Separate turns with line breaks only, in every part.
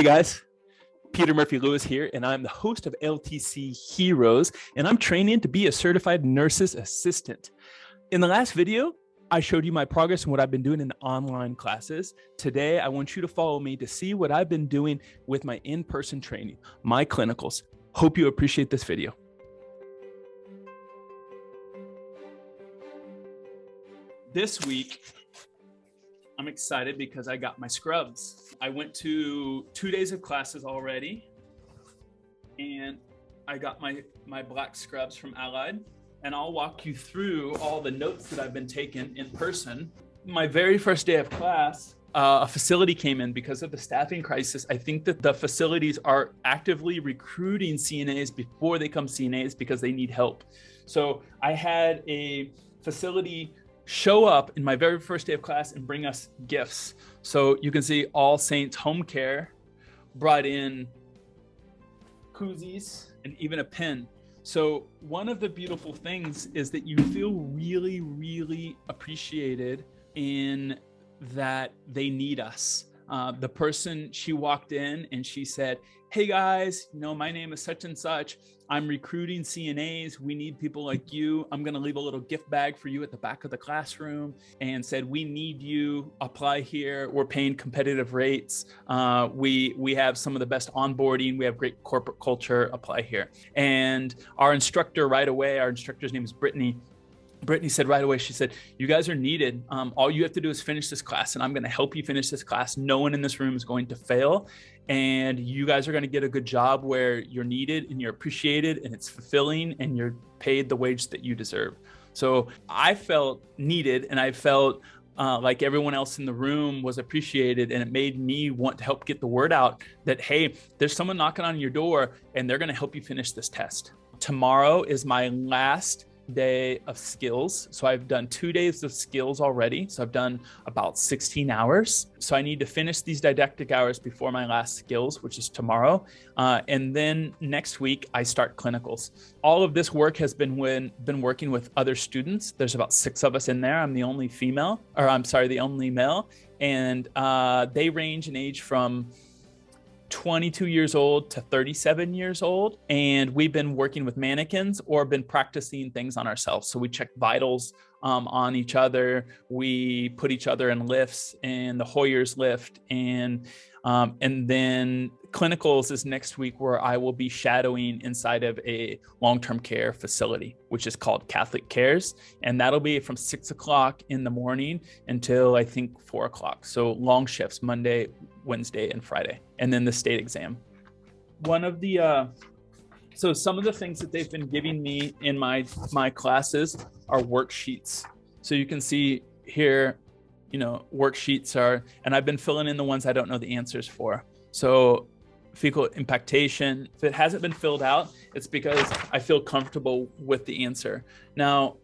Hey guys, Peter Murphy Lewis here, and I'm the host of LTC Heroes, and I'm training to be a certified nurse's assistant. In the last video, I showed you my progress and what I've been doing in online classes. Today, I want you to follow me to see what I've been doing with my in-person training, my clinicals. Hope you appreciate this video. This week, I'm excited because I got my scrubs. I went to 2 days of classes already, and I got my black scrubs from Allied, and I'll walk you through all the notes that I've been taking in person. My very first day of class, a facility came in because of the staffing crisis. I think that the facilities are actively recruiting CNAs before they come CNAs because they need help. So I had a facility show up in my very first day of class and bring us gifts. So you can see All Saints Home Care brought in koozies and even a pen. So one of the beautiful things is that you feel really, really appreciated in that they need us. The person, she walked in and she said, "Hey guys, my name is such and such. I'm recruiting CNAs. We need people like you. I'm going to leave a little gift bag for you at the back of the classroom," and said, "We need you. Apply here. We're paying competitive rates. We have some of the best onboarding. We have great corporate culture. Apply here." And our instructor right away, our instructor's name is Brittany said right away, she said, "You guys are needed. All you have to do is finish this class, and I'm going to help you finish this class. No one in this room is going to fail, and you guys are going to get a good job where you're needed and you're appreciated and it's fulfilling and you're paid the wage that you deserve." So I felt needed, and I felt like everyone else in the room was appreciated, and it made me want to help get the word out that, hey, there's someone knocking on your door and they're going to help you finish this test. Tomorrow is my last day of skills. So I've done 2 days of skills already. So I've done about 16 hours. So I need to finish these didactic hours before my last skills, which is tomorrow. And then next week I start clinicals. All of this work has been working with other students. There's about 6 of us in there. I'm the only the only male. And they range in age from 22 years old to 37 years old. And we've been working with mannequins or been practicing things on ourselves. So we check vitals on each other. We put each other in lifts and the Hoyer's lift. And then clinicals is next week, where I will be shadowing inside of a long-term care facility, which is called Catholic Cares. And that'll be from 6 o'clock in the morning until I think 4 o'clock. So long shifts, Monday, Wednesday, and Friday. And then the state exam. Some of the things that they've been giving me in my classes are worksheets. So you can see here, worksheets are, and I've been filling in the ones I don't know the answers for. So fecal impactation, if it hasn't been filled out, it's because I feel comfortable with the answer. Now,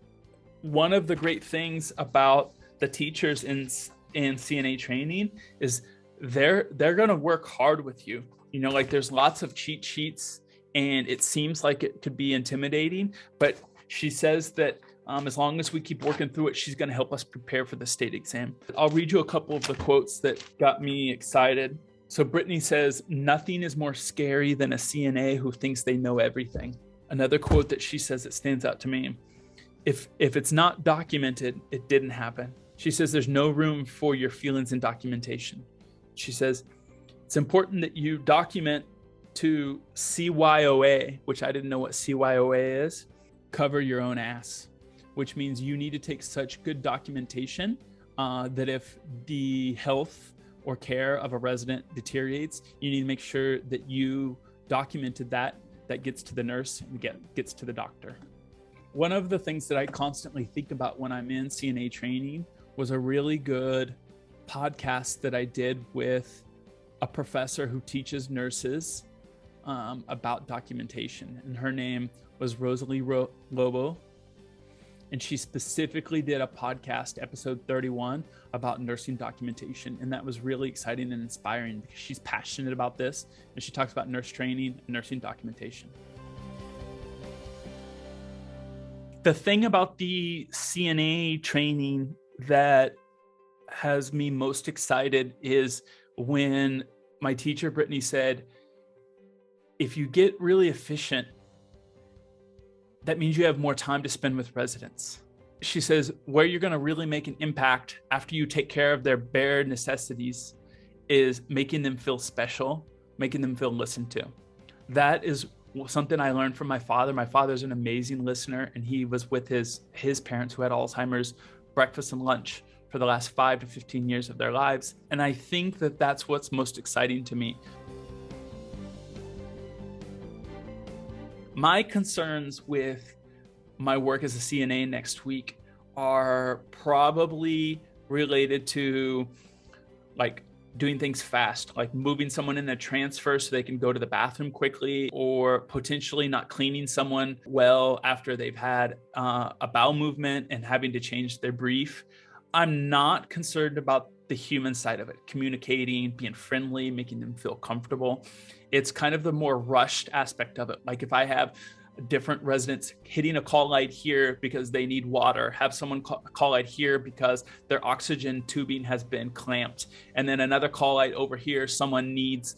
one of the great things about the teachers in CNA training is they're going to work hard with you. There's lots of cheat sheets, and it seems like it could be intimidating, but she says that as long as we keep working through it, she's going to help us prepare for the state exam. I'll read you a couple of the quotes that got me excited. So Brittany says, "Nothing is more scary than a CNA who thinks they know everything." Another quote that she says that stands out to me: If it's not documented, it didn't happen. She says there's no room for your feelings in documentation. She says, "It's important that you document to CYOA," which I didn't know what CYOA is, "cover your own ass," which means you need to take such good documentation that if the health or care of a resident deteriorates, you need to make sure that you documented that gets to the nurse and gets to the doctor. One of the things that I constantly think about when I'm in CNA training was a really good podcast that I did with a professor who teaches nurses about documentation. And her name was Rosalie Lobo. And she specifically did a podcast, episode 31, about nursing documentation. And that was really exciting and inspiring because she's passionate about this. And she talks about nurse training and nursing documentation. The thing about the CNA training that has me most excited is when my teacher, Brittany, said, if you get really efficient, that means you have more time to spend with residents. She says, where you're going to really make an impact after you take care of their bare necessities is making them feel special, making them feel listened to. That is something I learned from my father. My father's an amazing listener, and he was with his parents who had Alzheimer's breakfast and lunch for the last 5 to 15 years of their lives. And I think that that's what's most exciting to me. My concerns with my work as a CNA next week are probably related to like doing things fast, like moving someone in a transfer so they can go to the bathroom quickly, or potentially not cleaning someone well after they've had a bowel movement and having to change their brief. I'm not concerned about the human side of it, communicating, being friendly, making them feel comfortable. It's kind of the more rushed aspect of it. Like if I have different residents hitting a call light here because they need water, have someone call light here because their oxygen tubing has been clamped, and then another call light over here, someone needs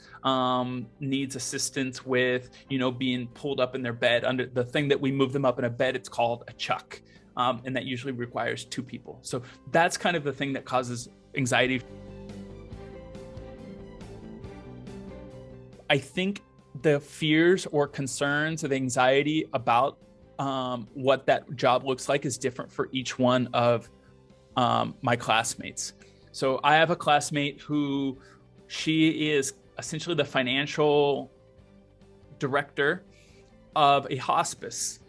assistance with, being pulled up in their bed. Under the thing that we move them up in a bed, it's called a chuck. And that usually requires 2 people. So that's kind of the thing that causes anxiety. I think the fears or concerns of anxiety about what that job looks like is different for each one of my classmates. So I have a classmate who, she is essentially the financial director of a hospice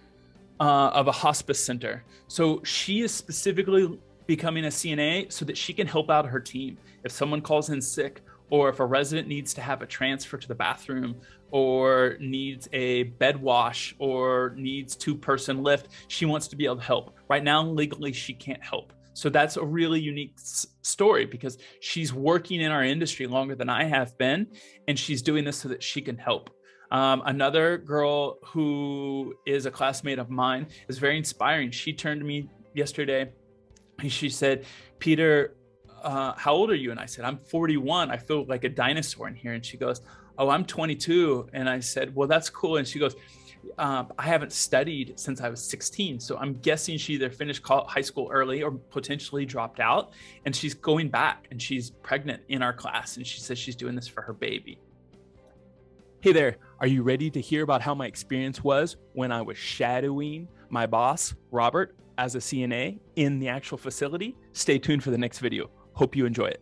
center. So she is specifically becoming a CNA so that she can help out her team. If someone calls in sick, or if a resident needs to have a transfer to the bathroom, or needs a bed wash, or needs 2-person lift, she wants to be able to help. Right now, legally, she can't help. So that's a really unique story because she's working in our industry longer than I have been, and she's doing this so that she can help. Another girl who is a classmate of mine is very inspiring. She turned to me yesterday and she said, Peter, how old are you? And I said, I'm 41. I feel like a dinosaur in here. And she goes, oh, I'm 22. And I said, well, that's cool. And she goes, I haven't studied since I was 16. So I'm guessing she either finished high school early or potentially dropped out. And she's going back and she's pregnant in our class. And she says she's doing this for her baby. Hey there, are you ready to hear about how my experience was when I was shadowing my boss, Robert, as a CNA in the actual facility? Stay tuned for the next video. Hope you enjoy it.